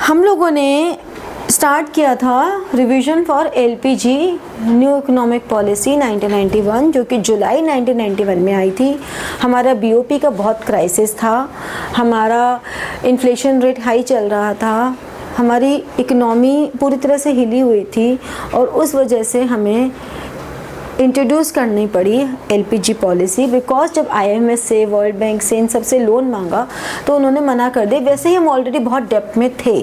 हम लोगों ने स्टार्ट किया था revision for LPG new economic policy 1991, जो कि जुलाई 1991 में आई थी। हमारा बीओपी का बहुत क्राइसिस था, हमारा इन्फ्लेशन रेट हाई चल रहा था, हमारी इकोनॉमी पूरी तरह से हिली हुई थी और उस वजह से हमें इंट्रोड्यूस करनी पड़ी एलपीजी पॉलिसी। बिकॉज जब आईएमएफ से, वर्ल्ड बैंक से, इन सब से लोन मांगा तो उन्होंने मना कर दिया। वैसे ही हम ऑलरेडी बहुत डेप्थ में थे,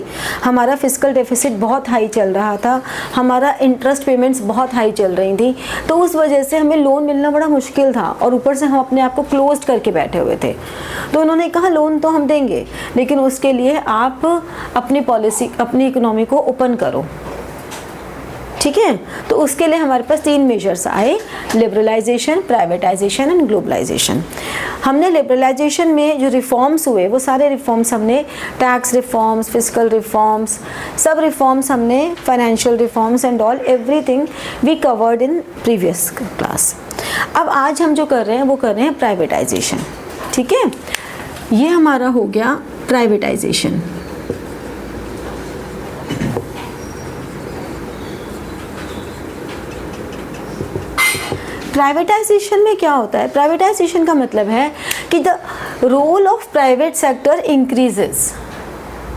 हमारा फिस्कल डेफिसिट बहुत हाई चल रहा था, हमारा इंटरेस्ट पेमेंट्स बहुत हाई चल रही थी, तो उस वजह से हमें लोन मिलना बड़ा मुश्किल था और ऊपर से हम अपने आप को क्लोज करके बैठे हुए थे। तो उन्होंने कहा लोन तो हम देंगे, लेकिन उसके लिए आप अपनी पॉलिसी, अपनी इकोनॉमी को ओपन करो। ठीक है, तो उसके लिए हमारे पास 3 मेजर्स आए, लिबरलाइजेशन, प्राइवेटाइजेशन एंड ग्लोबलाइजेशन। हमने लिबरलाइजेशन में जो रिफॉर्म्स हुए वो सारे रिफॉर्म्स हमने, टैक्स रिफॉर्म्स, फिस्कल रिफॉर्म्स, सब रिफॉर्म्स हमने, financial reforms and all everything we covered in previous class. अब आज हम जो कर रहे हैं वो कर रहे हैं प्राइवेटाइजेशन। ठीक है, ये हमारा हो गया प्राइवेटाइजेशन। प्राइवेटाइजेशन में क्या होता है? प्राइवेटाइजेशन का मतलब है कि the role of private sector increases.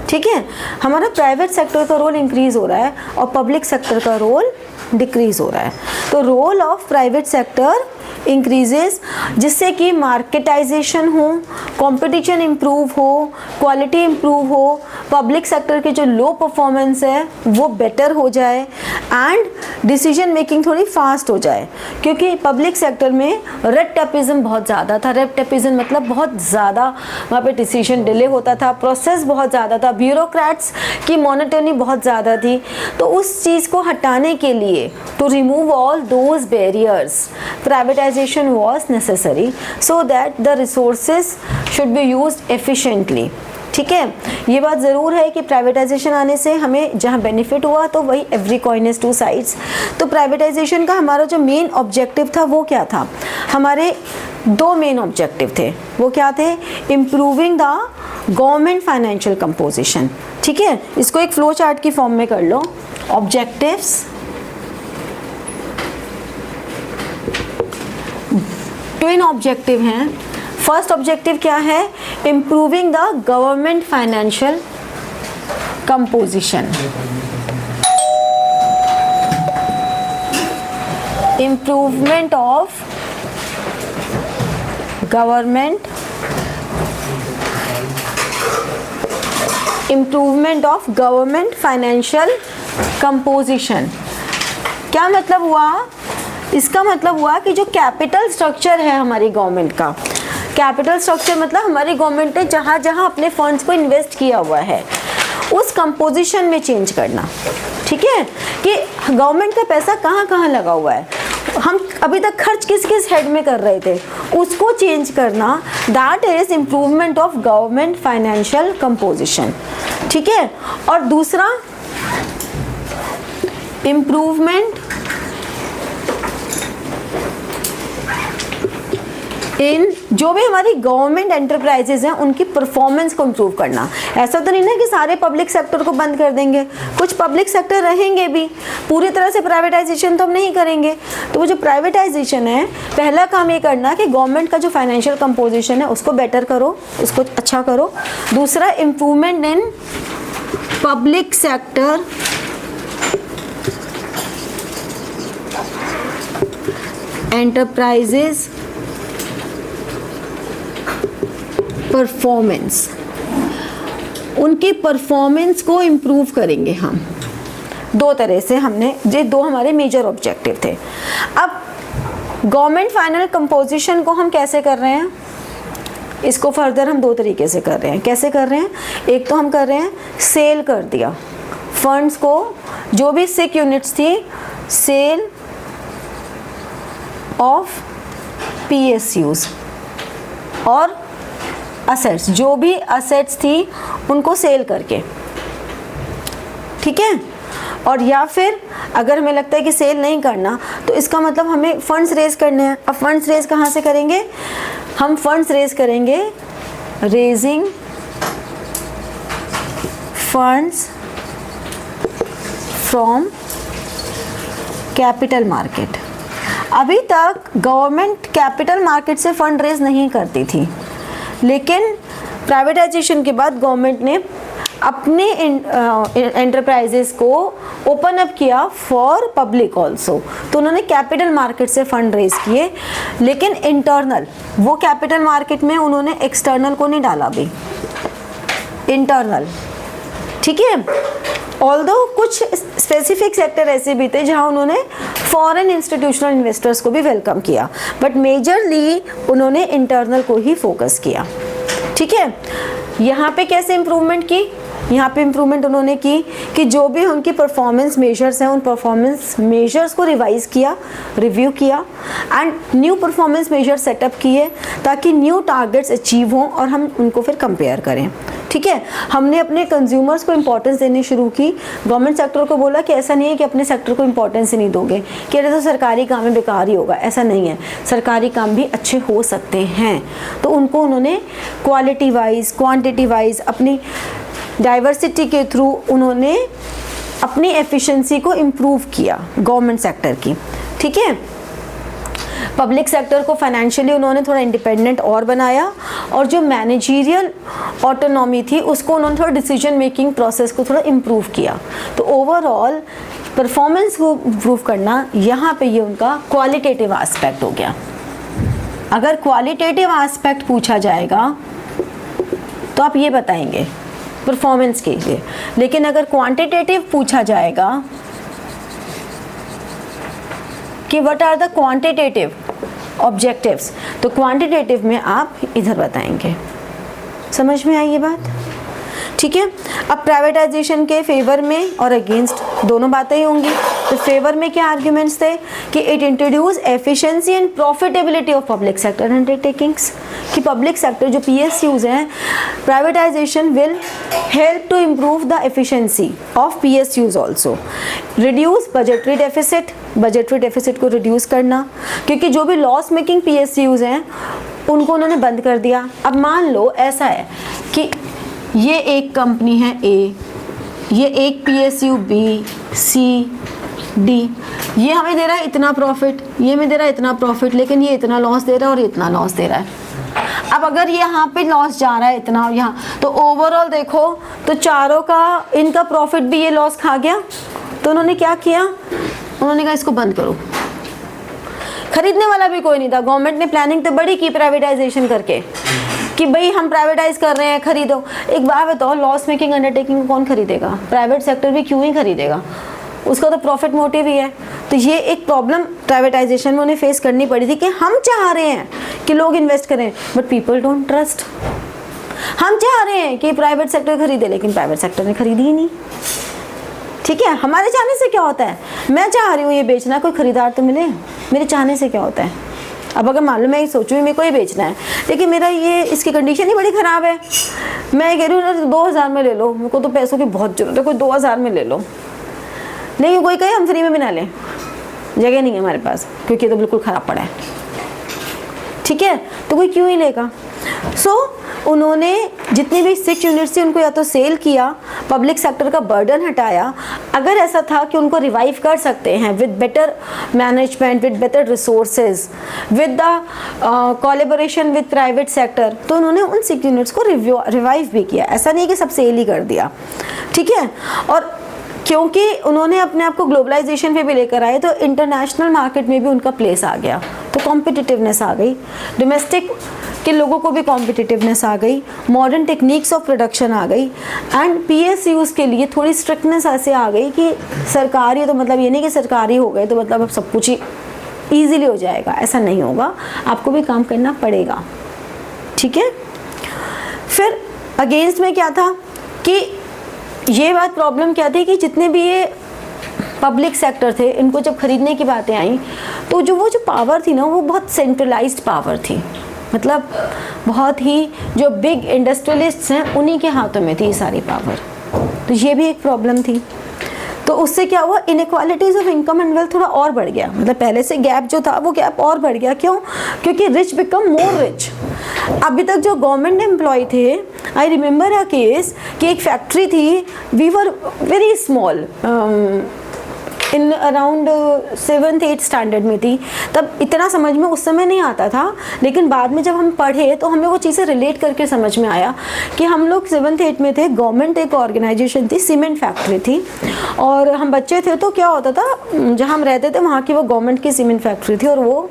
ठीक है, हमारा प्राइवेट सेक्टर का रोल इंक्रीज हो रहा है और पब्लिक सेक्टर का रोल डिक्रीज हो रहा है। तो role of private sector increases, जिससे कि मार्केटाइजेशन हो, कंपटीशन इम्प्रूव हो, क्वालिटी इम्प्रूव हो, पब्लिक सेक्टर के जो लो परफॉर्मेंस है वो बेटर हो जाए एंड डिसीजन मेकिंग थोड़ी फास्ट हो जाए। क्योंकि पब्लिक सेक्टर में रेड टेपिज्म बहुत ज़्यादा था। रेड टेपिज्म मतलब बहुत ज़्यादा वहाँ पे डिसीजन डिले होता था, प्रोसेस बहुत ज़्यादा था, ब्यूरोक्रेट्स की मोनोटोनी बहुत ज़्यादा थी। तो उस चीज़ को हटाने के लिए, to remove all those barriers, privatization was necessary so that the resources should be used efficiently. ठीक है, ये बात ज़रूर है कि प्राइवेटाइजेशन आने से हमें जहाँ बेनिफिट हुआ तो वही एवरी कॉइन हैज़ 2 साइड्स। तो प्राइवेटाइजेशन का हमारा जो मेन ऑब्जेक्टिव था वो क्या था? हमारे 2 मेन ऑब्जेक्टिव थे। वो क्या थे? Improving the government financial composition. ठीक है, इसको एक फ्लो चार्ट की फॉर्म में कर लो। ऑब्जेक्टिव्स, ट्विन ऑब्जेक्टिव हैं। फर्स्ट ऑब्जेक्टिव क्या है? Improving the government financial composition. Improvement of government, improvement of government financial composition. क्या मतलब हुआ? इसका मतलब हुआ कि जो कैपिटल स्ट्रक्चर है हमारी गवर्नमेंट का, कैपिटल स्ट्रक्चर मतलब हमारी गवर्नमेंट ने जहाँ जहाँ अपने फंड्स को इन्वेस्ट किया हुआ है उस कंपोजिशन में चेंज करना। ठीक है, कि गवर्नमेंट का पैसा कहाँ कहाँ लगा हुआ है, हम अभी तक खर्च किस किस हेड में कर रहे थे, उसको चेंज करना। That is improvement of government financial composition. ठीक है, और दूसरा इम्प्रूवमेंट इन जो भी हमारी गवर्नमेंट एंटरप्राइजेज हैं उनकी परफॉर्मेंस को इम्प्रूव करना। ऐसा तो नहीं ना कि सारे पब्लिक सेक्टर को बंद कर देंगे, कुछ पब्लिक सेक्टर रहेंगे भी, पूरी तरह से प्राइवेटाइजेशन तो हम नहीं करेंगे। तो वो जो प्राइवेटाइजेशन है, पहला काम ये करना कि गवर्नमेंट का जो फाइनेंशियल कंपोजिशन है उसको बेटर करो, उसको अच्छा करो। दूसरा, improvement in public sector enterprises performance, उनकी परफॉर्मेंस को इम्प्रूव करेंगे हम। 2 तरह से हमने, ये 2 हमारे मेजर ऑब्जेक्टिव थे। अब गवर्नमेंट फाइनल कंपोजिशन को हम कैसे कर रहे हैं? इसको फर्दर हम 2 तरीके से कर रहे हैं। कैसे कर रहे हैं? एक तो हम कर रहे हैं सेल कर दिया फंड्स को, जो भी सिक यूनिट्स थी, सेल ऑफ PSUs, और असेट्स, जो भी असेट्स थी उनको सेल करके। ठीक है, और या फिर अगर हमें लगता है कि सेल नहीं करना तो इसका मतलब हमें फंड्स रेज करने हैं। अब फंड्स रेज कहाँ से करेंगे? हम फंड्स रेज करेंगे raising funds from capital market. अभी तक गवर्नमेंट कैपिटल मार्केट से फंड रेज नहीं करती थी, लेकिन प्राइवेटाइजेशन के बाद गवर्नमेंट ने अपने एंटरप्राइजेस को ओपन अप किया फॉर पब्लिक ऑल्सो। तो उन्होंने कैपिटल मार्केट से फंड रेज किए, लेकिन इंटरनल, वो कैपिटल मार्केट में उन्होंने एक्सटर्नल को नहीं डाला भी, इंटरनल। ठीक है, ऑल्दो कुछ स्पेसिफिक सेक्टर ऐसे भी थे जहां उन्होंने फॉरेन इंस्टीट्यूशनल इन्वेस्टर्स को भी वेलकम किया, बट मेजरली उन्होंने इंटरनल को ही फोकस किया। ठीक है, यहाँ पे कैसे इम्प्रूवमेंट की? यहाँ पे इम्प्रूवमेंट उन्होंने की कि जो भी उनकी परफॉर्मेंस मेजर्स हैं, उन परफॉर्मेंस मेजर्स को रिवाइज किया, रिव्यू किया and new performance measure setup किए ताकि न्यू टारगेट्स अचीव हों और हम उनको फिर कंपेयर करें। ठीक है, हमने अपने कंज्यूमर्स को इंपॉर्टेंस देनी शुरू की। गवर्नमेंट सेक्टर को बोला कि ऐसा नहीं है कि अपने सेक्टर को इंपॉर्टेंस ही नहीं दोगे, कि अरे तो सरकारी काम में बेकार ही होगा, ऐसा नहीं है, सरकारी काम भी अच्छे हो सकते हैं। तो उनको उन्होंने क्वालिटी वाइज, क्वांटिटी वाइज, अपनी डाइवर्सिटी के थ्रू उन्होंने अपनी एफिशिएंसी को इम्प्रूव किया गवर्नमेंट सेक्टर की। ठीक है, पब्लिक सेक्टर को फाइनेंशियली उन्होंने थोड़ा इंडिपेंडेंट और बनाया, और जो मैनेजरियल ऑटोनॉमी थी उसको उन्होंने थोड़ा डिसीजन मेकिंग प्रोसेस को थोड़ा इम्प्रूव किया। तो ओवरऑल परफॉर्मेंस को इम्प्रूव करना, यहाँ पे ये उनका क्वालिटेटिव एस्पेक्ट हो गया। अगर क्वालिटेटिव एस्पेक्ट पूछा जाएगा तो आप ये बताएंगे परफॉर्मेंस के लिए, लेकिन अगर क्वांटिटेटिव पूछा जाएगा कि what are the quantitative objectives, तो क्वांटिटेटिव में आप इधर बताएंगे। समझ में आई ये बात? ठीक है, अब प्राइवेटाइजेशन के फेवर में और अगेंस्ट दोनों बातें ही होंगी। तो फेवर में क्या आर्ग्यूमेंट्स थे कि it introduce efficiency and profitability of public sector undertakings, कि पब्लिक सेक्टर जो PSUs हैं, privatization will help to improve the efficiency of PSUs also, reduce budgetary deficit, budgetary deficit को रिड्यूस करना, क्योंकि जो भी लॉस मेकिंग PSUs हैं उनको उन्होंने बंद कर दिया। अब मान लो ऐसा है कि ये एक कंपनी है A, ये एक PSU B, C, D, ये हमें दे रहा है इतना प्रॉफिट, ये हमें दे रहा है इतना प्रॉफिट, लेकिन ये इतना लॉस दे रहा है और ये इतना लॉस दे रहा है। अब अगर यहाँ पे लॉस जा रहा है इतना और यहाँ, तो ओवरऑल देखो तो चारों का इनका प्रॉफिट भी ये लॉस खा गया। तो उन्होंने क्या किया? उन्होंने कहा इसको बंद करो। खरीदने वाला भी कोई नहीं था। गवर्नमेंट ने प्लानिंग तो बड़ी की प्राइवेटाइजेशन करके कि भाई हम प्राइवेटाइज कर रहे हैं, खरीदो। एक बात बताओ, लॉस मेकिंग अंडरटेकिंग कौन खरीदेगा? प्राइवेट सेक्टर भी क्यों ही खरीदेगा, उसका तो प्रॉफिट मोटिव ही है। तो ये एक प्रॉब्लम प्राइवेटाइजेशन में उन्हें फेस करनी पड़ी थी कि हम चाह रहे हैं कि लोग इन्वेस्ट करें, बट पीपल डोंट ट्रस्ट। हम चाह रहे हैं कि प्राइवेट सेक्टर खरीदे, लेकिन प्राइवेट सेक्टर ने खरीदी ही नहीं। ठीक है, हमारे चाहने से क्या होता है? मैं चाह रही हूँ ये बेचना, कोई खरीदार तो मिले, मेरे चाहने से क्या होता है? अब अगर मान लो मैं सोचूँ मेरे को ये बेचना है, लेकिन मेरा ये इसकी कंडीशन ही बड़ी ख़राब है, मैं कह रही हूँ 2000 में ले लो, मेरे को तो पैसों की बहुत ज़रूरत है, कोई 2000 में ले लो, लेकिन कोई कहे हम फ्री में भी ना लें, जगह नहीं है हमारे पास क्योंकि ये तो बिल्कुल ख़राब पड़ा है। ठीक है, तो कोई क्यों ही लेगा? उन्होंने जितनी भी 6 यूनिट्स थी उनको या तो सेल किया, पब्लिक सेक्टर का बर्डन हटाया। अगर ऐसा था कि उनको रिवाइव कर सकते हैं with better management, with better resources, with the collaboration with private sector, तो उन्होंने उन 6 यूनिट्स को रिवाइव भी किया। ऐसा नहीं कि सब सेल ही कर दिया। ठीक है, और क्योंकि उन्होंने अपने आप को ग्लोबलाइजेशन पे भी लेकर आए, तो इंटरनेशनल मार्केट में भी उनका प्लेस आ गया, तो कॉम्पिटिटिवनेस आ गई, डोमेस्टिक के लोगों को भी कॉम्पिटिटिवनेस आ गई, मॉडर्न टेक्निक्स ऑफ प्रोडक्शन आ गई, एंड PSUs के लिए थोड़ी स्ट्रिक्टनेस ऐसे आ गई कि सरकारी, तो मतलब ये नहीं कि सरकारी हो गए तो मतलब अब सब कुछ ही ईजिली हो जाएगा, ऐसा नहीं होगा, आपको भी काम करना पड़ेगा। ठीक है, फिर अगेंस्ट में क्या था कि ये बात प्रॉब्लम क्या थी कि जितने भी ये पब्लिक सेक्टर थे, इनको जब खरीदने की बातें आई तो वो जो पावर थी ना, वो बहुत सेंट्रलाइज्ड पावर थी, मतलब बहुत ही जो बिग इंडस्ट्रियलिस्ट्स हैं उन्हीं के हाथों में थी सारी पावर। तो ये भी एक प्रॉब्लम थी। तो उससे क्या हुआ, inequalities of income and wealth थोड़ा और बढ़ गया, मतलब पहले से गैप जो था वो गैप और बढ़ गया। क्यों? क्योंकि रिच बिकम मोर रिच। अभी तक जो गवर्नमेंट एम्प्लॉय थे, आई रिमेंबर अ केस कि एक फैक्ट्री थी, we were very small, in around 7th-8th standard में थी, तब इतना समझ में उस समय नहीं आता था, लेकिन बाद में जब हम पढ़े तो हमें वो चीज़ें रिलेट करके समझ में आया कि हम लोग 7th-8th में थे, गवर्नमेंट एक ऑर्गेनाइजेशन थी, सीमेंट फैक्ट्री थी, और हम बच्चे थे, तो क्या होता था, जहाँ हम रहते थे वहाँ की वो गवर्नमेंट की सीमेंट फैक्ट्री थी, और वो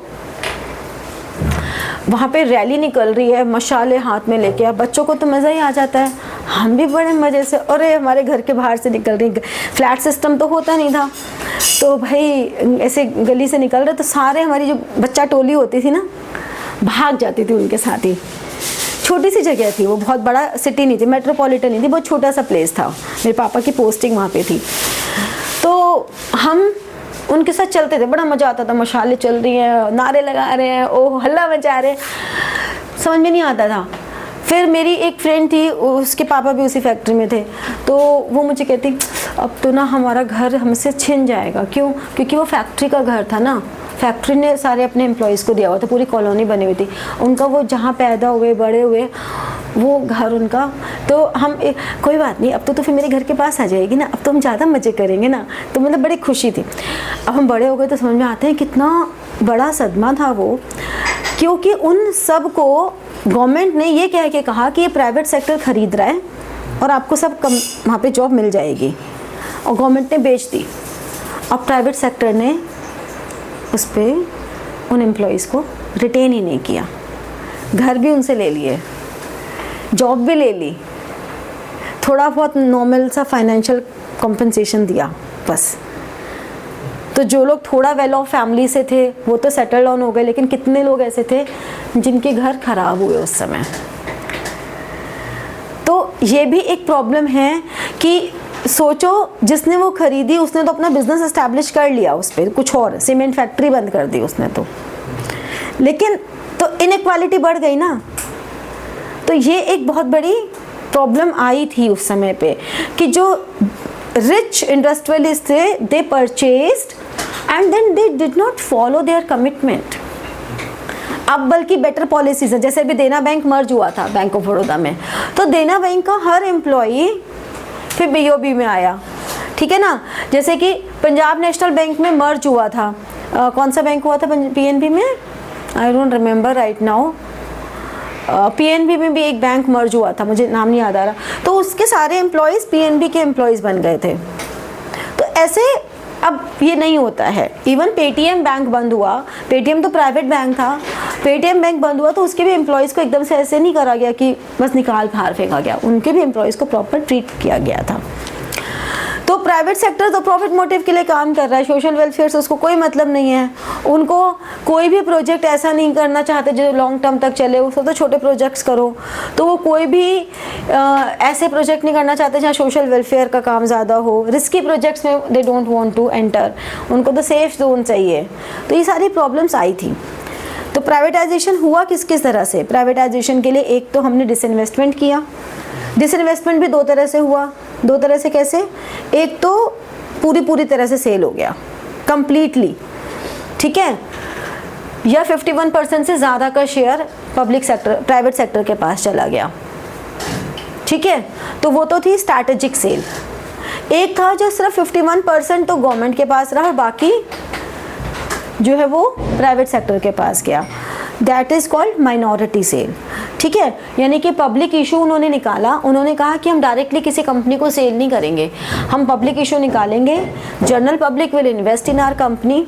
वहाँ पे रैली निकल रही है, मशाले हाथ में लेके, अब बच्चों को तो मज़ा ही आ जाता है, हम भी बड़े मज़े से, अरे हमारे घर के बाहर से निकल रही, फ्लैट सिस्टम तो होता नहीं था, तो भाई ऐसे गली से निकल रहे, तो सारे हमारी जो बच्चा टोली होती थी ना, भाग जाती थी उनके साथ ही। छोटी सी जगह थी वो, बहुत बड़ा सिटी नहीं थी, मेट्रोपॉलिटन नहीं थी, बहुत छोटा सा प्लेस था, मेरे पापा की पोस्टिंग वहाँ पे थी, तो हम उनके साथ चलते थे, बड़ा मज़ा आता था, मशालें चल रही हैं, नारे लगा रहे हैं, ओह हल्ला मचा रहे हैं, समझ में नहीं आता था। फिर मेरी एक फ्रेंड थी, उसके पापा भी उसी फैक्ट्री में थे, तो वो मुझे कहती अब तो ना हमारा घर हमसे छिन जाएगा, क्यों? क्योंकि वो फैक्ट्री का घर था ना, फैक्ट्री ने सारे अपने एम्प्लॉयज़ को दिया हुआ था, पूरी कॉलोनी बनी हुई थी उनका, वो जहाँ पैदा हुए बड़े हुए वो घर उनका, तो हम कोई बात नहीं, अब तो फिर मेरे घर के पास आ जाएगी ना, अब तो हम ज़्यादा मज़े करेंगे ना, तो मतलब बड़ी खुशी थी। अब हम बड़े हो गए तो समझ में आते हैं कितना बड़ा सदमा था वो, क्योंकि उन सब को गवर्नमेंट ने ये कह के कहा कि ये प्राइवेट सेक्टर खरीद रहा है और आपको सब कम वहाँ पे जॉब मिल जाएगी, और गवर्नमेंट ने बेच दी। अब प्राइवेट सेक्टर ने उस पर उन एम्प्लॉयज़ को रिटेन ही नहीं किया, घर भी उनसे ले लिए, जॉब भी ले ली, थोड़ा बहुत नॉर्मल सा फाइनेंशियल कॉम्पनसेशन दिया बस। तो जो लोग थोड़ा वेल ऑफ फैमिली से थे वो तो सेटल डाउन हो गए, लेकिन कितने लोग ऐसे थे जिनके घर खराब हुए उस समय। तो ये भी एक प्रॉब्लम है कि सोचो, जिसने वो खरीदी उसने तो अपना बिजनेस एस्टैब्लिश कर लिया उस पर, कुछ और सीमेंट फैक्ट्री बंद कर दी उसने तो, लेकिन तो इनइक्वालिटी बढ़ गई ना। तो ये एक बहुत बड़ी प्रॉब्लम आई थी उस समय पे कि जो रिच इंडस्ट्रियलिस्ट थे, they purchased and then they did not follow their commitment. अब बल्कि बेटर पॉलिसीज है, जैसे अभी देना बैंक मर्ज हुआ था बैंक ऑफ बड़ौदा में, तो देना बैंक का हर एम्प्लॉई फिर बीओबी में आया, ठीक है ना। जैसे कि पंजाब नेशनल बैंक में मर्ज हुआ था, कौन सा बैंक हुआ था पीएनबी में, I don't remember right now, PNB में भी एक बैंक मर्ज हुआ था, मुझे नाम नहीं याद आ रहा, तो उसके सारे एम्प्लॉयज़ पीएनबी के एम्प्लॉयज़ बन गए थे। तो ऐसे अब ये नहीं होता है। इवन पेटीएम बैंक बंद हुआ, पेटीएम तो प्राइवेट बैंक था, पेटीएम बैंक बंद हुआ तो उसके भी एम्प्लॉयज़ को एकदम से ऐसे नहीं करा गया कि बस निकाल बाहर फेंका गया, उनके भी एम्प्लॉयज़ को प्रॉपर ट्रीट किया गया था। तो प्राइवेट सेक्टर तो प्रॉफिट मोटिव के लिए काम कर रहा है, सोशल वेलफेयर से उसको कोई मतलब नहीं है, उनको कोई भी प्रोजेक्ट ऐसा नहीं करना चाहते जो लॉन्ग टर्म तक चले, उसको तो छोटे प्रोजेक्ट्स करो। तो वो कोई भी ऐसे प्रोजेक्ट नहीं करना चाहते जहाँ सोशल वेलफेयर का काम ज़्यादा हो, रिस्की प्रोजेक्ट्स में they don't want to enter, उनको तो सेफ जोन चाहिए। तो ये सारी प्रॉब्लम्स आई थी। तो प्राइवेटाइजेशन हुआ किस किस तरह से? प्राइवेटाइजेशन के लिए एक तो हमने डिसइन्वेस्टमेंट किया, डिसइन्वेस्टमेंट भी दो तरह से हुआ। दो तरह से कैसे? एक तो पूरी तरह से सेल हो गया कंप्लीटली, ठीक है, या 51% से ज़्यादा का share public sector private sector के पास चला गया, ठीक है। तो वो तो थी स्ट्रैटेजिक सेल। एक था जो सिर्फ 51% तो गवर्नमेंट के पास रहा और बाकी जो है वो प्राइवेट सेक्टर के पास गया, that is called minority sale, ठीक है। यानी कि पब्लिक इशू उन्होंने निकाला, उन्होंने कहा कि हम डायरेक्टली किसी कंपनी को सेल नहीं करेंगे, हम पब्लिक इशू निकालेंगे, general public will invest in our company.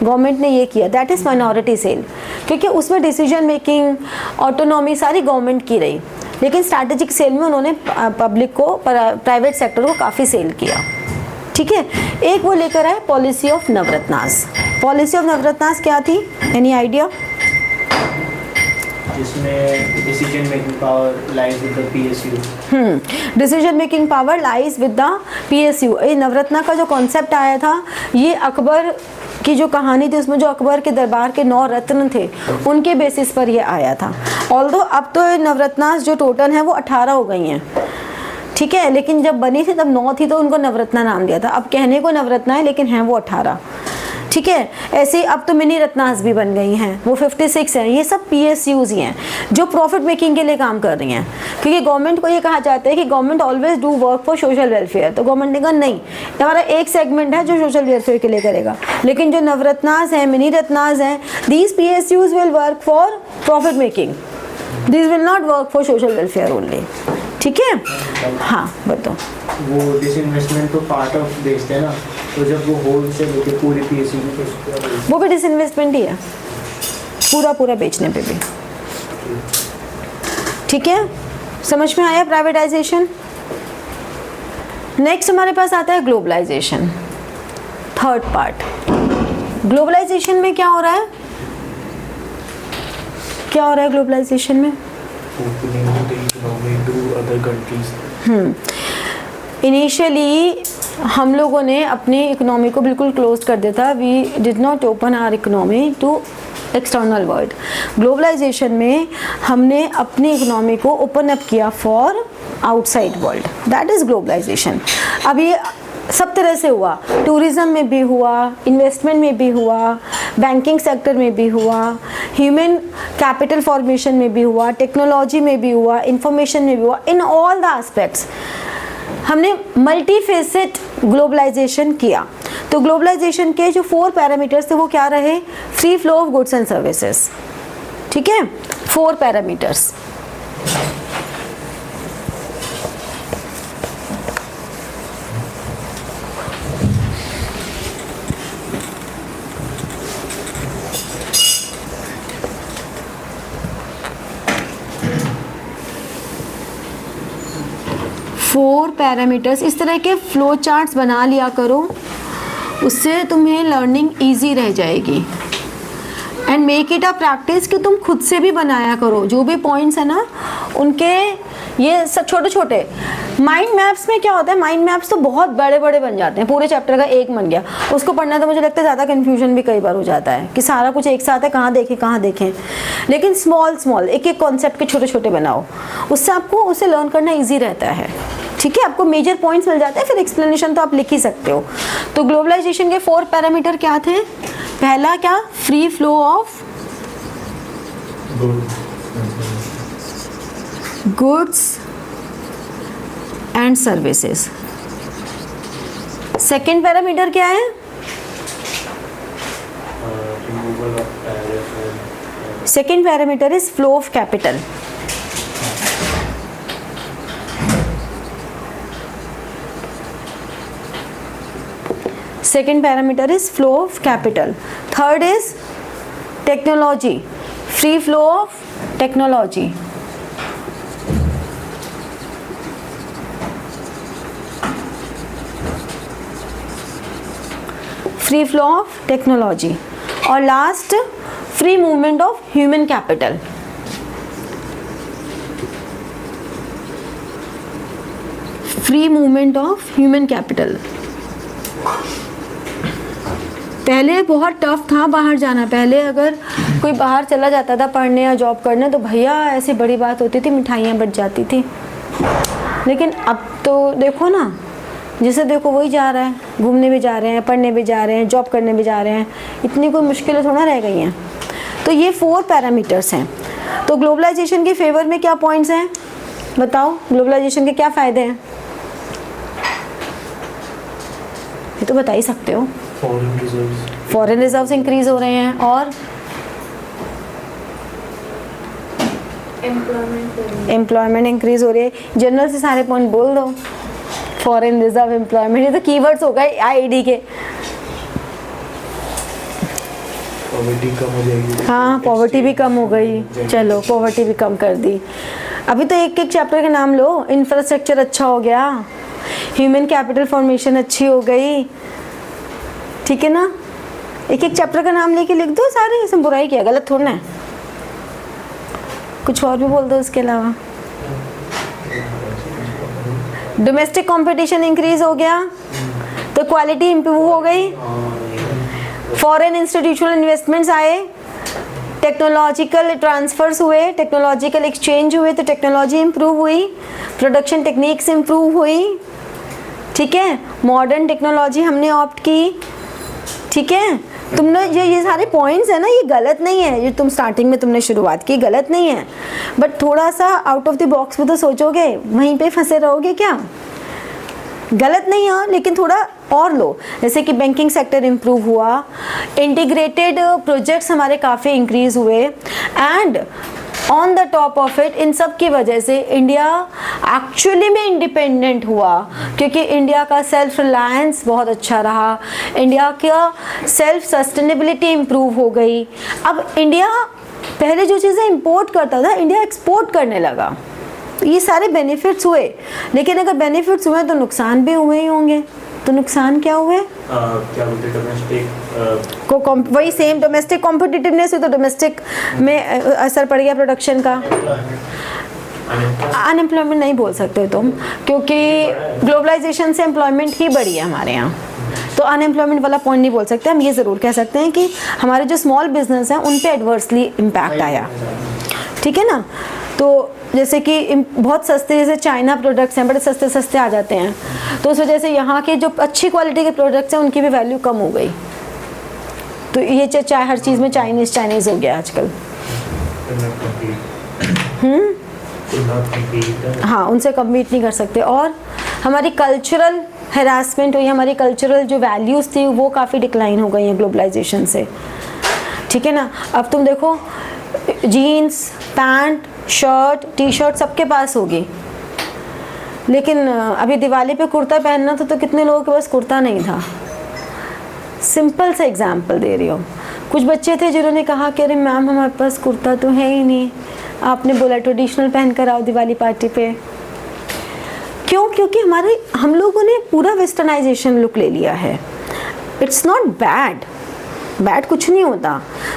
Government ने ये किया, दैट इज़ माइनॉरिटी सेल, क्योंकि उसमें डिसीजन मेकिंग, ऑटोनॉमी सारी गवर्नमेंट की रही। लेकिन स्ट्रैटेजिक सेल में उन्होंने पब्लिक को, प्राइवेट सेक्टर को काफ़ी सेल किया, ठीक है। एक वो लेकर आए policy of Navratnas. Policy of Navratnas क्या थी? Any idea? जिसमें decision making power lies with the PSU. Decision making power lies with the PSU. ये नवरत्ना का जो कॉन्सेप्ट आया था, ये अकबर की जो कहानी थी उसमें जो अकबर के दरबार के 9 रत्न थे उनके बेसिस पर ये आया था। ऑल्दो अब तो नवरत्नास जो टोटल हैं वो 18 हो गई हैं, ठीक है, लेकिन जब बनी थी तब 9 थी तो उनको नवरत्ना नाम दिया था। अब कहने को नवरत्ना है लेकिन हैं वो 18, ठीक है। ऐसे अब तो मिनी रत्नास भी बन गई हैं, वो 56 हैं। ये सब PSUs ही हैं जो प्रॉफिट मेकिंग के लिए काम कर रही हैं, क्योंकि गवर्नमेंट को ये कहा जाता है कि government always do work for social welfare. तो गवर्नमेंट ने कहा नहीं, हमारा एक सेगमेंट है जो सोशल वेलफेयर के लिए करेगा, लेकिन जो नवरत्नास हैं, मिनी रत्नास हैं, these PSUs will work for profit making, this will not work for social welfare only. ठीक है, हाँ बताओ। वो डिसइन्वेस्टमेंट तो पार्ट ऑफ बेस्ड है ना, तो जब वो होल से लेके पूरी PSU में तो वो भी डिसइन्वेस्टमेंट ही है, पूरा पूरा बेचने पे भी। ठीक है, समझ में आया प्राइवेटाइजेशन। नेक्स्ट हमारे पास आता है ग्लोबलाइजेशन, थर्ड पार्ट। ग्लोबलाइजेशन में क्या हो रहा है, क्या हो रहा है ग्लोबलाइजेशन में? इनिशियली हम लोगों ने अपनी इकोनॉमी को बिल्कुल क्लोज कर दिया था। We did not open our economy to external world. Globalization में हमने अपनी इकोनॉमी को ओपन अप किया for outside world, that is globalization. अब ये सब तरह से हुआ, टूरिज़्म में भी हुआ, इन्वेस्टमेंट में भी हुआ, बैंकिंग सेक्टर में भी हुआ, ह्यूमन कैपिटल फॉर्मेशन में भी हुआ, टेक्नोलॉजी में भी हुआ, इंफॉर्मेशन में भी हुआ। इन ऑल द एस्पेक्ट्स हमने मल्टी फेसेट ग्लोबलाइजेशन किया। तो ग्लोबलाइजेशन के जो 4 पैरामीटर्स थे वो क्या रहे? Free flow of goods and services. ठीक है, 4 पैरामीटर्स। फोर पैरामीटर्स, इस तरह के फ्लो चार्ट्स बना लिया करो, उससे तुम्हें लर्निंग इजी रह जाएगी। And make it a practice कि तुम खुद से भी बनाया करो। जो भी पॉइंट्स है ना उनके, ये सब छोटे छोटे। माइंड मैप्स में क्या होता है, माइंड मैप्स तो बहुत बड़े बड़े बन जाते हैं, पूरे चैप्टर का एक बन गया, उसको पढ़ना तो मुझे लगता है ज़्यादा कन्फ्यूजन भी कई बार हो जाता है कि सारा कुछ एक साथ है, कहाँ देखें कहाँ देखें। लेकिन स्मॉल स्मॉल एक एक कॉन्सेप्ट के छोटे छोटे बनाओ, उससे आपको उसे लर्न करना ईजी रहता है। ठीक है, आपको मेजर पॉइंट्स मिल जाते हैं, फिर एक्सप्लेनेशन तो आप लिख ही सकते हो। तो ग्लोबलाइजेशन के 4 पैरामीटर क्या थे? पहला क्या? Free flow of goods and services. Second parameter क्या है? Second parameter is flow of capital. Second parameter is flow of capital. Third is technology, free flow of technology. Free flow of technology. और last, free movement of human capital. Free movement of human capital. पहले बहुत tough था बाहर जाना। पहले अगर कोई बाहर चला जाता था पढ़ने या जॉब करने तो भैया ऐसी बड़ी बात होती थी, मिठाइयाँ बच जाती थी। लेकिन अब तो देखो ना, जिसे देखो वही जा रहा है, घूमने भी जा रहे हैं, पढ़ने भी जा रहे हैं, जॉब करने भी जा रहे हैं। इतनी कोई मुश्किलें थोड़ा रह गई हैं। तो ये 4 पैरामीटर्स हैं। तो ग्लोबलाइजेशन के फेवर में क्या पॉइंट्स हैं बताओ? ग्लोबलाइजेशन के क्या फ़ायदे हैं? ये तो बता ही सकते हो। फॉरेन रिजर्व्स इंक्रीज हो रहे हैं और एम्प्लॉयमेंट इंक्रीज हो रही है। जनरल से सारे पॉइंट बोल दो। फॉरेन रिजर्व, एम्प्लॉयमेंट, ये तो कीवर्ड्स हो गए आईडी के। पॉवर्टी कम हो जाएगी। हाँ, पॉवर्टी भी कम हो गई। चलो पॉवर्टी भी कम कर दी। अभी तो एक एक चैप्टर के नाम लो। इंफ्रास्ट्रक्चर अच्छा हो गया, ह्यूमन कैपिटल फॉर्मेशन अच्छी हो गई। ठीक है ना, एक एक चैप्टर का नाम लेके लिख दो सारे। इसमें बुराई किया, गलत थोड़ा है। कुछ और भी बोल दो उसके अलावा। डोमेस्टिक कंपटीशन इंक्रीज हो गया तो क्वालिटी इंप्रूव हो गई। फॉरेन इंस्टीट्यूशनल इन्वेस्टमेंट्स आए, टेक्नोलॉजिकल ट्रांसफर्स हुए, टेक्नोलॉजिकल एक्सचेंज हुए तो टेक्नोलॉजी इंप्रूव हुई, प्रोडक्शन टेक्निक्स इंप्रूव हुई। ठीक है, मॉडर्न टेक्नोलॉजी हमने ऑप्ट की। ठीक है, तुमने ये सारे पॉइंट्स है ना, ये गलत नहीं है, ये तुम स्टार्टिंग में तुमने शुरुआत की गलत नहीं है, बट थोड़ा सा आउट ऑफ द बॉक्स में तो सोचोगे, वहीं पे फंसे रहोगे क्या? गलत नहीं है, लेकिन थोड़ा और लो। जैसे कि बैंकिंग सेक्टर इम्प्रूव हुआ, इंटीग्रेटेड प्रोजेक्ट्स हमारे काफ़ी इंक्रीज हुए, and on the top of it in सब की वजह से इंडिया एक्चुअली में इंडिपेंडेंट हुआ, क्योंकि इंडिया का सेल्फ रिलायंस बहुत अच्छा रहा, इंडिया का सेल्फ सस्टेनेबिलिटी इम्प्रूव हो गई। अब इंडिया पहले जो चीज़ें इंपोर्ट करता था, इंडिया एक्सपोर्ट करने लगा। तो ये सारे बेनिफिट्स हुए, लेकिन अगर बेनिफिट्स हुए तो नुकसान भी हुए ही होंगे। तो नुकसान क्या हुए? क्या बोलते डोमेस्टिक वही सेम डोमेस्टिक कॉम्पिटिटिवनेस हुई, तो डोमेस्टिक में असर पड़ गया प्रोडक्शन का। अनएम्प्लॉयमेंट नहीं बोल सकते तुम, क्योंकि ग्लोबलाइजेशन से एम्प्लॉयमेंट ही बढ़ी है हमारे यहाँ, तो अनएम्प्लॉयमेंट वाला पॉइंट नहीं बोल सकते। हम ये ज़रूर कह सकते हैं कि हमारे जो स्मॉल बिजनेस हैं उन पे एडवर्सली इम्पैक्ट आया, ठीक है ना। तो जैसे कि बहुत सस्ते, जैसे चाइना प्रोडक्ट्स हैं, बड़े सस्ते सस्ते आ जाते हैं, तो उस वजह से यहाँ के जो अच्छी क्वालिटी के प्रोडक्ट्स हैं उनकी भी वैल्यू कम हो गई। तो ये चाहे हर चीज़ में चाइनीज़ हो गया आजकल। हाँ, उनसे कम्पीट नहीं कर सकते। और हमारी कल्चरल हैरासमेंट हुई, हमारी कल्चरल जो वैल्यूज़ थी वो काफ़ी डिक्लाइन हो गई हैं ग्लोबलाइजेशन से, ठीक है ना। अब तुम देखो, jeans, pant, shirt, T shirt सबके पास होगी, लेकिन अभी दिवाली पे कुर्ता पहनना था तो कितने लोगों के पास कुर्ता नहीं था। सिंपल सा एग्जाम्पल दे रही हूँ। कुछ बच्चे थे जिन्होंने कहा कि अरे मैम हमारे पास कुर्ता तो है ही नहीं, आपने बोला ट्रेडिशनल पहन कर आओ दिवाली पार्टी पे। क्यों? क्योंकि हम लोगों ने पूरा वेस्टर्नाइजेशन लुक ले लिया है। इट्स नॉट बैड कुछ नहीं होता,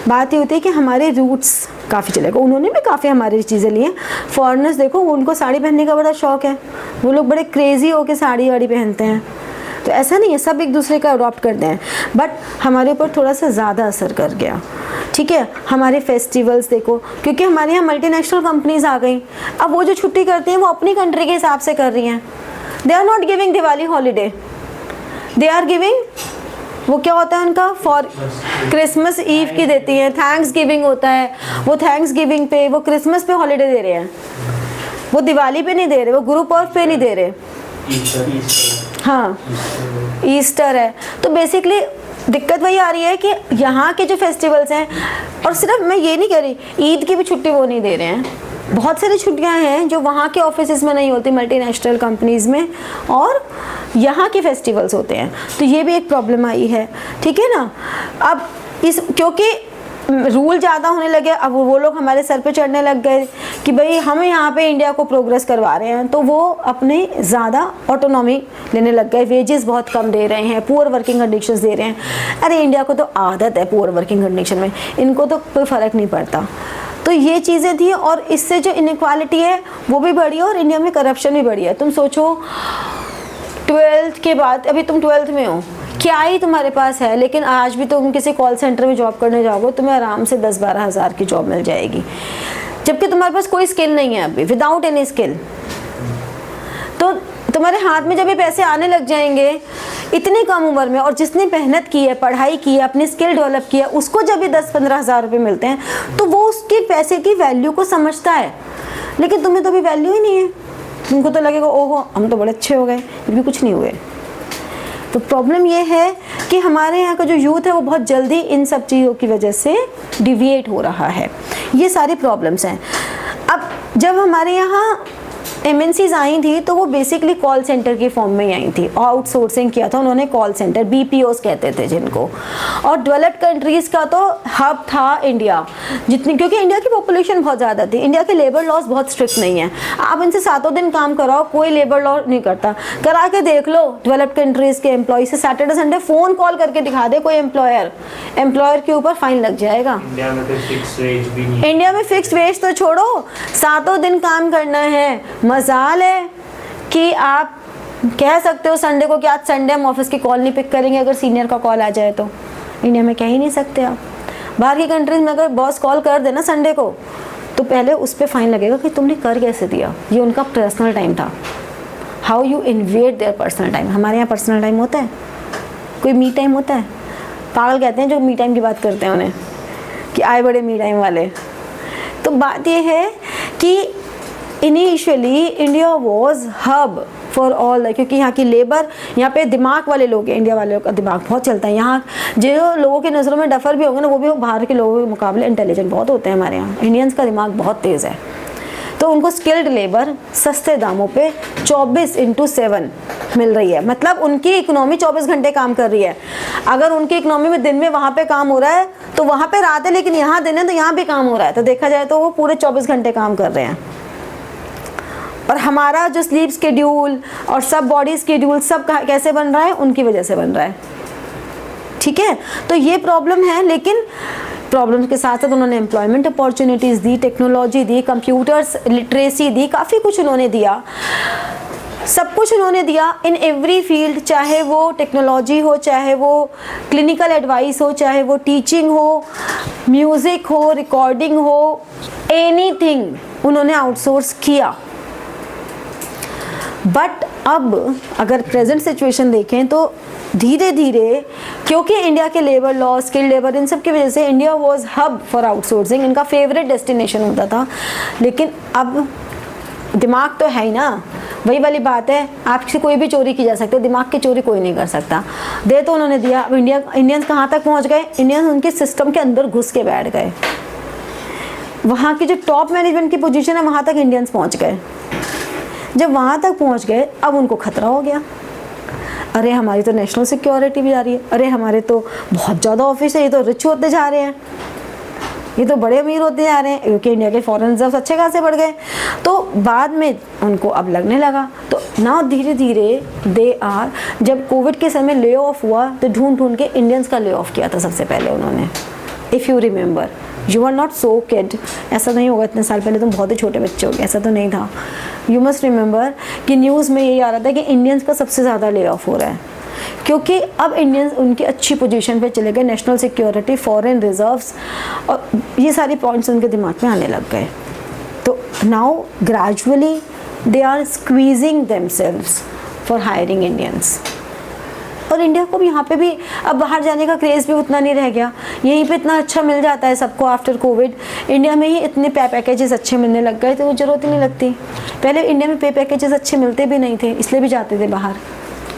बात ये होती है कि हमारे रूट्स काफ़ी चलेगा। उन्होंने भी काफ़ी हमारी चीज़ें ली हैं। फॉरेनर्स देखो, उनको साड़ी पहनने का बड़ा शौक है, वो लोग बड़े क्रेजी होकर साड़ी वाड़ी पहनते हैं। तो ऐसा नहीं है, सब एक दूसरे का अडॉप्ट करते हैं, बट हमारे ऊपर थोड़ा सा ज़्यादा असर कर गया, ठीक है। हमारे फेस्टिवल्स देखो, क्योंकि हमारे यहाँ मल्टीनेशनल कंपनीज आ गई, अब वो जो छुट्टी करती हैं वो अपनी कंट्री के हिसाब से कर रही हैं। They are not giving Diwali holiday, they are giving, वो क्या होता है उनका, फॉर क्रिसमस ईव की देती है, थैंक्स गिविंग होता है, वो थैंक्स गिविंग पे, वो क्रिसमस पे हॉलीडे दे रहे हैं, वो दिवाली पे नहीं दे रहे, वो गुरु पर्व पे नहीं दे रहे। हाँ, ईस्टर है। तो बेसिकली दिक्कत वही आ रही है कि यहाँ के जो फेस्टिवल्स हैं, और सिर्फ मैं ये नहीं कह रही, ईद की भी छुट्टी वो नहीं दे रहे हैं। बहुत सारी छुट्टियां हैं जो वहाँ के ऑफिसेज में नहीं होती, मल्टीनेशनल कंपनीज में, और यहाँ के फेस्टिवल्स होते हैं। तो ये भी एक प्रॉब्लम आई है, ठीक है ना। अब क्योंकि रूल ज़्यादा होने लगे, अब वो लोग हमारे सर पे चढ़ने लग गए कि भाई हम यहाँ पे इंडिया को प्रोग्रेस करवा रहे हैं, तो वो अपने ज़्यादा ऑटोनॉमी लेने लग गए, वेजेस बहुत कम दे रहे हैं, पुअर वर्किंग कंडीशंस दे रहे हैं। अरे इंडिया को तो आदत है पुअर वर्किंग कंडीशन में, इनको तो कोई फ़र्क नहीं पड़ता। तो ये चीज़ें थी, और इससे जो इनइक्वालिटी है वो भी बढ़ी है, और इंडिया में करप्शन भी बढ़ी है। तुम सोचो 12th के बाद, अभी तुम 12th में हो, क्या ही तुम्हारे पास है, लेकिन आज भी तुम किसी कॉल सेंटर में जॉब करने जाओगे, तुम्हें आराम से 10-12 हज़ार की जॉब मिल जाएगी, जबकि तुम्हारे पास कोई स्किल नहीं है अभी, विदाउट एनी स्किल। तो तुम्हारे हाथ में जब ये पैसे आने लग जाएंगे इतनी कम उम्र में, और जिसने मेहनत की है, पढ़ाई की है, अपनी स्किल डेवलप की है, उसको जब ये 10-15 हज़ार रुपये मिलते हैं, तो वो उसके पैसे की वैल्यू को समझता है। लेकिन तुम्हें तो अभी वैल्यू ही नहीं है, तुमको तो लगेगा ओहो हम तो बड़े अच्छे हो गए, ये भी कुछ नहीं हुए। तो प्रॉब्लम ये है कि हमारे यहाँ का जो यूथ है वो बहुत जल्दी इन सब चीज़ों की वजह से डिविएट हो रहा है। ये सारी प्रॉब्लम्स हैं। अब जब हमारे यहाँ MNCs आई थी तो वो बेसिकली कॉल सेंटर के फॉर्म में ही आई थी, आउटसोर्सिंग किया था उन्होंने, कॉल सेंटर BPOs कहते थे जिनको। और डेवलप्ड कंट्रीज़ का तो हब था इंडिया, जितनी, क्योंकि इंडिया की पॉपुलेशन बहुत ज़्यादा थी। इंडिया के लेबर लॉज बहुत स्ट्रिक्ट नहीं है, आप इनसे 7 दिन काम कराओ, कोई लेबर लॉ नहीं करता। करा के देख लो डेवलप्ड कंट्रीज़ के एम्प्लॉय से, सैटरडे संडे फ़ोन कॉल करके दिखा दे कोई एम्प्लॉयर के ऊपर फाइन लग जाएगा। इंडिया में तो फिक्स वेज भी नहीं, इंडिया में फिक्स्ड वेज तो छोड़ो, 7 दिन काम करना है। मजाल है कि आप कह सकते हो संडे को कि आज संडे हम ऑफिस की कॉल नहीं पिक करेंगे, अगर सीनियर का कॉल आ जाए तो। इंडिया में कह ही नहीं सकते आप। बाहर की कंट्रीज में अगर बॉस कॉल कर देना संडे को, तो पहले उस पर फाइन लगेगा कि तुमने कर कैसे दिया, ये उनका पर्सनल टाइम था। How you invade their personal time. हमारे यहाँ पर्सनल टाइम होता है, कोई मी टाइम होता है? पागल कहते हैं जो मी टाइम की बात करते हैं उन्हें, कि आए बड़े मी टाइम वाले। तो बात ये है कि initially India was hub for all, क्योंकि यहाँ की लेबर, यहाँ पे दिमाग वाले लोग हैं, इंडिया वालों का दिमाग बहुत चलता है। यहाँ जो लोगों की नज़रों में डफर भी होंगे ना, वो भी बाहर के लोगों के मुकाबले इंटेलिजेंट बहुत होते हैं। हमारे यहाँ इंडियंस का दिमाग बहुत तेज़ है। तो उनको स्किल्ड लेबर सस्ते दामों पे 24/7 मिल रही है। मतलब उनकी इकोनॉमी 24 घंटे काम कर रही है। अगर उनकी इकोनॉमी में दिन में वहाँ पे काम हो रहा है तो वहाँ पे रात है, लेकिन यहाँ दिन है तो यहाँ भी काम हो रहा है। तो देखा जाए तो वो पूरे 24 घंटे काम कर रहे हैं। और हमारा जो स्लीप शेड्यूल और सब बॉडी शेड्यूल सब कैसे बन रहा है, उनकी वजह से बन रहा है। ठीक है, तो ये प्रॉब्लम है। लेकिन प्रॉब्लम के साथ साथ उन्होंने एम्प्लॉयमेंट अपॉर्चुनिटीज़ दी, टेक्नोलॉजी दी, कंप्यूटर्स लिटरेसी दी, काफ़ी कुछ उन्होंने दिया, सब कुछ उन्होंने दिया इन एवरी फील्ड। चाहे वो टेक्नोलॉजी हो, चाहे वो क्लिनिकल एडवाइस हो, चाहे वो टीचिंग हो, म्यूज़िक हो, रिकॉर्डिंग हो, एनीथिंग उन्होंने आउटसोर्स किया। बट अब अगर प्रेजेंट सिचुएशन देखें तो धीरे धीरे, क्योंकि इंडिया के लेबर लॉ, स्किल्ड लेबर, इन सब की वजह से India was hub for outsourcing, इनका फेवरेट डेस्टिनेशन होता था। लेकिन अब दिमाग तो है ही ना, वही वाली बात है, आपसे कोई भी चोरी की जा सकती है, दिमाग की चोरी कोई नहीं कर सकता। दे तो उन्होंने दिया। अब इंडियंस कहाँ तक पहुँच गए? इंडियंस उनके सिस्टम के अंदर घुस के बैठ गए। वहाँ की जो टॉप मैनेजमेंट की पोजीशन है वहाँ तक इंडियंस पहुँच गए। जब वहाँ तक पहुँच गए अब उनको खतरा हो गया। अरे हमारी तो नेशनल सिक्योरिटी भी आ रही है, अरे हमारे तो बहुत ज़्यादा ऑफिस है, ये तो रिच होते जा रहे हैं, ये तो बड़े अमीर होते जा रहे हैं, क्योंकि इंडिया के फॉरेन रिजर्व्स अच्छे खासे बढ़ गए। तो बाद में उनको अब लगने लगा। तो ना धीरे धीरे दे आर, जब कोविड के समय ले ऑफ हुआ तो ढूंढ ढूंढ के इंडियंस का ले ऑफ किया था सबसे पहले उन्होंने। If you remember, you are not so kid, ऐसा नहीं होगा इतने साल पहले तुम बहुत ही छोटे बच्चे हो गए, ऐसा तो नहीं था। यू मस्ट रिमेंबर कि न्यूज़ में यही आ रहा था कि इंडियंस का सबसे ज़्यादा ले ऑफ हो रहा है, क्योंकि अब इंडियंस उनकी अच्छी पोजीशन पे चले गए, नेशनल सिक्योरिटी, फॉरेन रिजर्व्स, और ये सारी पॉइंट्स उनके दिमाग में आने लग गए। तो now gradually they are squeezing themselves for hiring Indians. और इंडिया को भी यहाँ पे भी अब बाहर जाने का क्रेज़ भी उतना नहीं रह गया, यहीं पे इतना अच्छा मिल जाता है सबको आफ्टर कोविड। इंडिया में ही इतने पे पैकेजेस अच्छे मिलने लग गए, तो वो ज़रूरत ही नहीं लगती। पहले इंडिया में पे पैकेजेस अच्छे मिलते भी नहीं थे, इसलिए भी जाते थे बाहर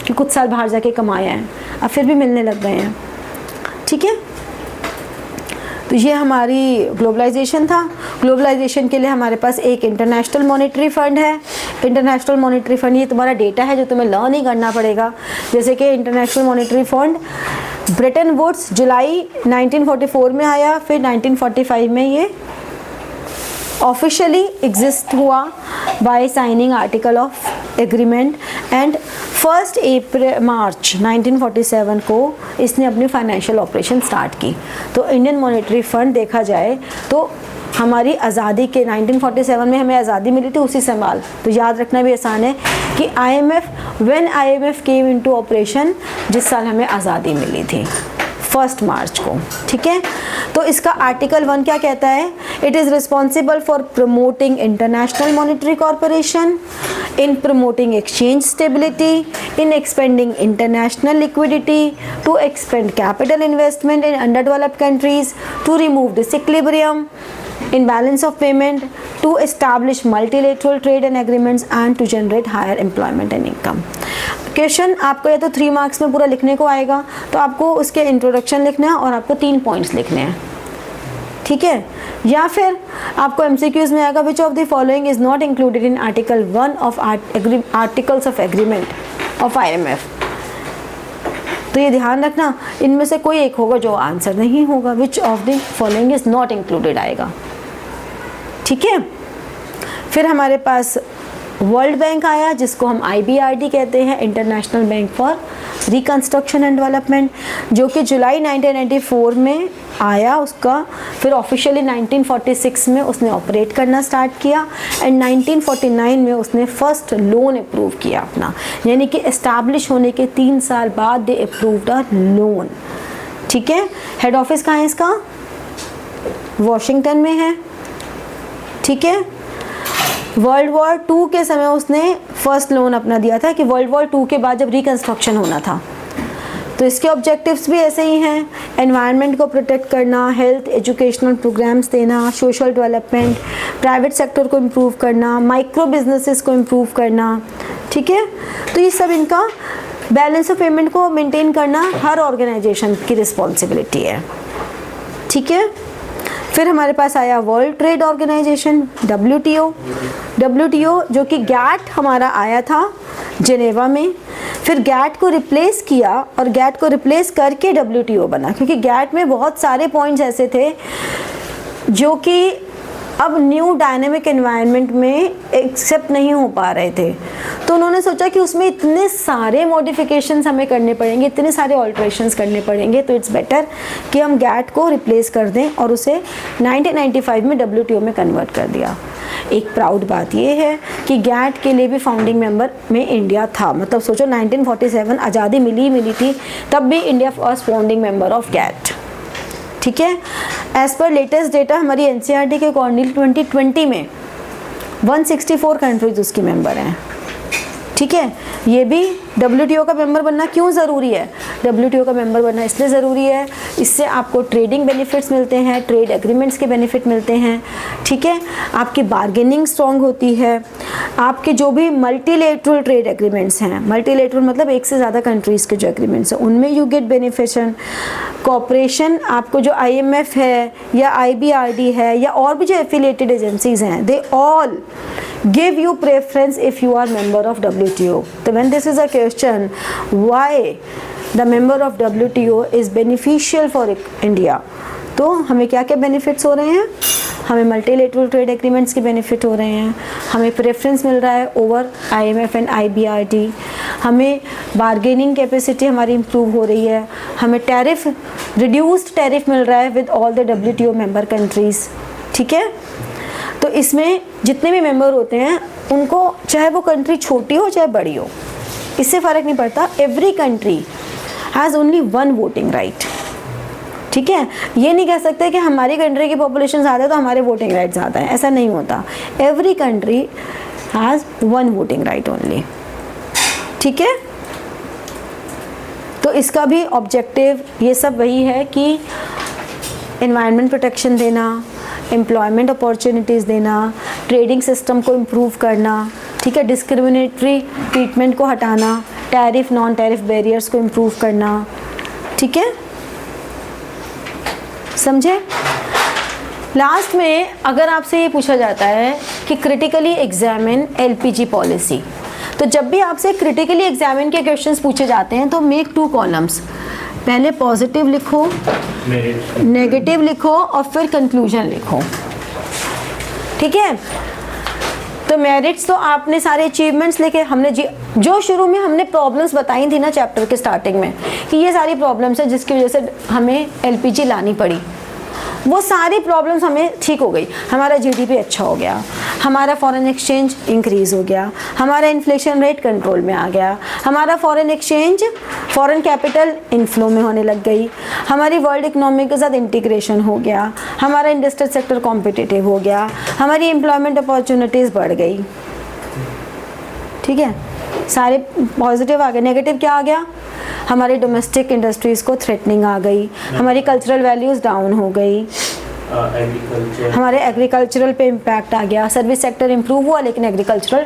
कि कुछ साल बाहर जाके कमाए हैं, अब फिर भी मिलने लग गए हैं। ठीक है, तो ये हमारी ग्लोबलाइजेशन था। ग्लोबलाइजेशन के लिए हमारे पास एक इंटरनेशनल मॉनेटरी फंड है। इंटरनेशनल मॉनेटरी फंड, ये तुम्हारा डेटा है जो तुम्हें लर्न ही करना पड़ेगा। जैसे कि international monetary fund Bretton Woods जुलाई 1944 में आया, फिर 1945 में ये ऑफिशियली एग्जिस्ट हुआ by signing article of agreement, and 1 मार्च 1947 को इसने अपनी फाइनेंशियल ऑपरेशन स्टार्ट की। तो इंडियन मॉनेटरी फंड देखा जाए तो हमारी आज़ादी के 1947 में हमें आज़ादी मिली थी उसी साल। तो याद रखना भी आसान है कि when IMF came into operation, जिस साल हमें आज़ादी मिली थी 1 मार्च को। ठीक है, तो इसका आर्टिकल 1 क्या कहता है? It is responsible for promoting international monetary corporation, in promoting exchange stability, in expanding international liquidity, to expand capital investment in underdeveloped countries, to remove disequilibrium in balance of payment, to establish multilateral trade and agreements, and to generate higher employment and income. Question आपको या तो 3 marks में पूरा लिखने को आएगा, तो आपको उसके इंट्रोडक्शन लिखना है और आपको 3 पॉइंट्स लिखने हैं। ठीक है, या फिर आपको MCQs में आएगा which of the following is not included in article 1 of articles of agreement of IMF। तो ये ध्यान रखना, इनमें से कोई एक होगा जो आंसर नहीं होगा, which of the following is not included आएगा। ठीक है, फिर हमारे पास वर्ल्ड बैंक आया, जिसको हम IBRD कहते हैं, international bank for reconstruction and development, जो कि जुलाई 1994 में आया उसका। फिर ऑफिशियली 1946 में उसने ऑपरेट करना स्टार्ट किया, एंड 1949 में उसने फर्स्ट लोन अप्रूव किया अपना, यानी कि एस्टैब्लिश होने के 3 साल बाद दे अप्रूव्ड अ लोन। ठीक है, हेड ऑफिस कहाँ है इसका? वॉशिंगटन में है। ठीक है, वर्ल्ड वॉर 2 के समय उसने फर्स्ट लोन अपना दिया था, कि वर्ल्ड वॉर 2 के बाद जब रिकंस्ट्रक्शन होना था, तो तो इसके ऑब्जेक्टिव्स भी ऐसे ही हैं, एनवायरनमेंट को प्रोटेक्ट करना, हेल्थ एजुकेशनल प्रोग्राम्स देना, सोशल डेवलपमेंट, प्राइवेट सेक्टर को इम्प्रूव करना, माइक्रो बिजनेसेस को इम्प्रूव करना, ठीक है। तो ये सब इनका बैलेंस ऑफ पेमेंट को मेंटेन करना हर ऑर्गेनाइजेशन की रिस्पॉन्सिबिलिटी है, ठीक है। फिर हमारे पास आया वर्ल्ड ट्रेड ऑर्गेनाइजेशन WTO जो कि गैट हमारा आया था जिनेवा में, फिर गैट को रिप्लेस किया और गैट को रिप्लेस करके WTO बना, क्योंकि गैट में बहुत सारे पॉइंट्स ऐसे थे जो कि अब न्यू डायनेमिक एनवायरनमेंट में एक्सेप्ट नहीं हो पा रहे थे। तो उन्होंने सोचा कि उसमें इतने सारे मॉडिफिकेशंस हमें करने पड़ेंगे, इतने सारे ऑल्ट्रेशंस करने पड़ेंगे, तो इट्स बेटर कि हम गैट को रिप्लेस कर दें और उसे 1995 में WTO में कन्वर्ट कर दिया। एक प्राउड बात ये है कि गैट के लिए भी फाउंडिंग मेंबर में इंडिया था, मतलब सोचो 1947 आज़ादी मिली थी, तब भी India was founding member of GATT, ठीक है। एज पर लेटेस्ट डेटा हमारी NCERT के अकॉर्डिंग 2020 में 164 कंट्रीज उसकी मेंबर हैं, ठीक है। ये भी WTO का मेंबर बनना क्यों ज़रूरी है? WTO का मेंबर बनना इसलिए ज़रूरी है, इससे आपको ट्रेडिंग बेनिफिट्स मिलते हैं, ट्रेड एग्रीमेंट्स के बेनिफिट मिलते हैं, ठीक है। आपकी बार्गेनिंग स्ट्रॉन्ग होती है, आपके जो भी मल्टीलेटरल ट्रेड एग्रीमेंट्स हैं, मल्टीलेटरल मतलब एक से ज़्यादा कंट्रीज़ के जो एग्रीमेंट्स हैं उनमें यू गेट बेनिफिशन। कॉपरेशन आपको जो IMF है या IBRD है या और भी जो एफिलिएटेड एजेंसीज हैं, they all give you preference if you are member of WTO. So when this is a question, why the member of WTO is beneficial for India? तो हमें क्या क्या बेनिफिट्स हो रहे हैं? हमें मल्टीलेटरल ट्रेड एग्रीमेंट्स के बेनिफिट हो रहे हैं, हमें प्रेफरेंस मिल रहा है ओवर IMF एंड IBRD, हमें बार्गेनिंग कैपेसिटी हमारी इम्प्रूव हो रही है, हमें टैरिफ रिड्यूस्ड टैरिफ मिल रहा है with all the WTO member countries, ठीक है। तो इसमें जितने भी मेंबर होते हैं उनको चाहे वो कंट्री छोटी हो चाहे बड़ी हो, इससे फ़र्क नहीं पड़ता, every country has only one voting right, ठीक है। ये नहीं कह सकते कि हमारी कंट्री की पॉपुलेशन ज़्यादा है तो हमारे वोटिंग राइट ज़्यादा है, ऐसा नहीं होता। Every country has one voting right only, ठीक है। तो इसका भी ऑब्जेक्टिव ये सब वही है कि एनवायरनमेंट प्रोटेक्शन देना, एम्प्लॉयमेंट अपॉर्चुनिटीज़ देना, ट्रेडिंग सिस्टम को इम्प्रूव करना, ठीक है, डिस्क्रिमिनेटरी ट्रीटमेंट को हटाना, टैरिफ नॉन टैरिफ बैरियर्स को इम्प्रूव करना, ठीक है, समझे। लास्ट में अगर आपसे ये पूछा जाता है कि क्रिटिकली एग्जामिन LPG पॉलिसी, तो जब भी आपसे क्रिटिकली एग्जामिन के क्वेश्चंस पूछे जाते हैं तो मेक 2 कॉलम्स, पहले पॉजिटिव लिखो, नेगेटिव लिखो और फिर कंक्लूजन लिखो, ठीक है। तो मेरिट्स तो आपने सारे अचीवमेंट्स लिखे, हमने जो शुरू में हमने प्रॉब्लम्स बताई थी ना चैप्टर के स्टार्टिंग में कि ये सारी प्रॉब्लम्स है जिसकी वजह से हमें LPG लानी पड़ी, वो सारी प्रॉब्लम्स हमें ठीक हो गई। हमारा GDP अच्छा हो गया, हमारा फॉरेन एक्सचेंज इंक्रीज़ हो गया, हमारा इन्फ्लेशन रेट कंट्रोल में आ गया, हमारा फॉरेन कैपिटल इनफ्लो में होने लग गई, हमारी वर्ल्ड इकोनॉमी के साथ इंटीग्रेशन हो गया, हमारा इंडस्ट्रियल सेक्टर कॉम्पिटिटिव हो गया, हमारी एम्प्लॉयमेंट अपॉर्चुनिटीज़ बढ़ गई, ठीक है, सारे पॉजिटिव आ गए। नेगेटिव क्या आ गया? हमारी डोमेस्टिक इंडस्ट्रीज़ को थ्रेटनिंग आ गई, हमारी कल्चरल वैल्यूज़ डाउन हो गई, हमारे एग्रीकल्चरल पे इम्पैक्ट आ गया, सर्विस सेक्टर इम्प्रूव हुआ लेकिन एग्रीकल्चरल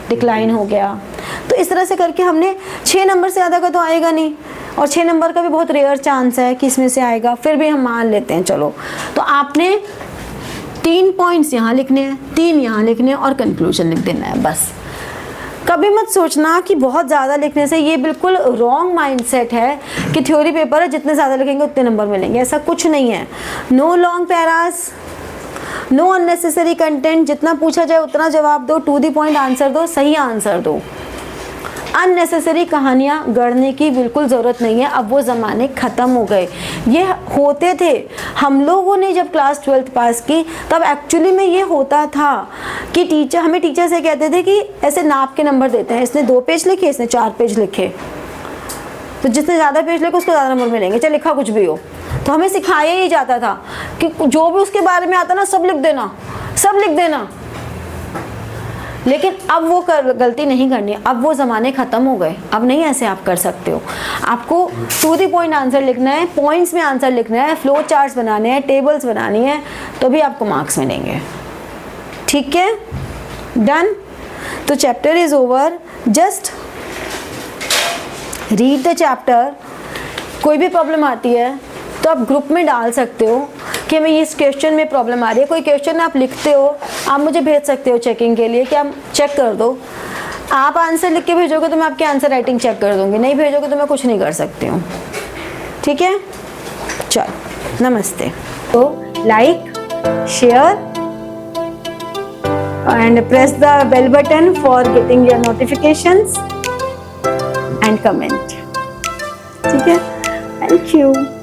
डिक्लाइन हो गया। तो इस तरह से करके हमने 6 नंबर से ज़्यादा का तो आएगा नहीं, और 6 नंबर का भी बहुत रेयर चांस है कि इसमें से आएगा, फिर भी हम मान लेते हैं चलो। तो आपने 3 पॉइंट्स यहाँ लिखने हैं, 3 यहाँ लिखने हैं और कंक्लूजन लिख देना है बस। कभी मत सोचना कि बहुत ज़्यादा लिखने से, ये बिल्कुल रॉन्ग माइंडसेट है कि थ्योरी पेपर है जितने ज़्यादा लिखेंगे उतने नंबर मिलेंगे, ऐसा कुछ नहीं है। No long paras, no unnecessary content, जितना पूछा जाए उतना जवाब दो, टू द पॉइंट आंसर दो, सही आंसर दो। अननेसेसरी कहानियाँ गढ़ने की बिल्कुल ज़रूरत नहीं है, अब वो ज़माने ख़त्म हो गए। ये होते थे, हम लोगों ने जब क्लास 12th पास की तब एक्चुअली में ये होता था कि हमें टीचर से कहते थे कि ऐसे नाप के नंबर देते हैं, इसने 2 पेज लिखे, इसने 4 पेज लिखे, तो जिसने ज़्यादा पेज लिखे उसको ज़्यादा नंबर मिलेंगे, चाहे लिखा कुछ भी हो। तो हमें सिखाया ही जाता था कि जो भी उसके बारे में आता ना सब लिख देना, सब लिख देना। लेकिन अब वो गलती नहीं करनी है, अब वो ज़माने ख़त्म हो गए, अब नहीं ऐसे आप कर सकते हो। आपको टू द पॉइंट आंसर लिखना है, पॉइंट्स में आंसर लिखना है, फ्लो चार्ट्स बनाने हैं, टेबल्स बनानी है, तो भी आपको मार्क्स मिलेंगे। ठीक है, डन। तो chapter is over, just read the chapter. कोई भी प्रॉब्लम आती है तो आप ग्रुप में डाल सकते हो कि हमें इस क्वेश्चन में प्रॉब्लम आ रही है। कोई क्वेश्चन आप लिखते हो, आप मुझे भेज सकते हो चेकिंग के लिए कि आप चेक कर दो। आप आंसर लिख के भेजोगे तो मैं आपके आंसर राइटिंग चेक कर दूंगी, नहीं भेजोगे तो मैं कुछ नहीं कर सकती हूँ। ठीक है, चलो नमस्ते। तो like, share and press the bell button for getting your notifications and comment. ठीक है, thank you.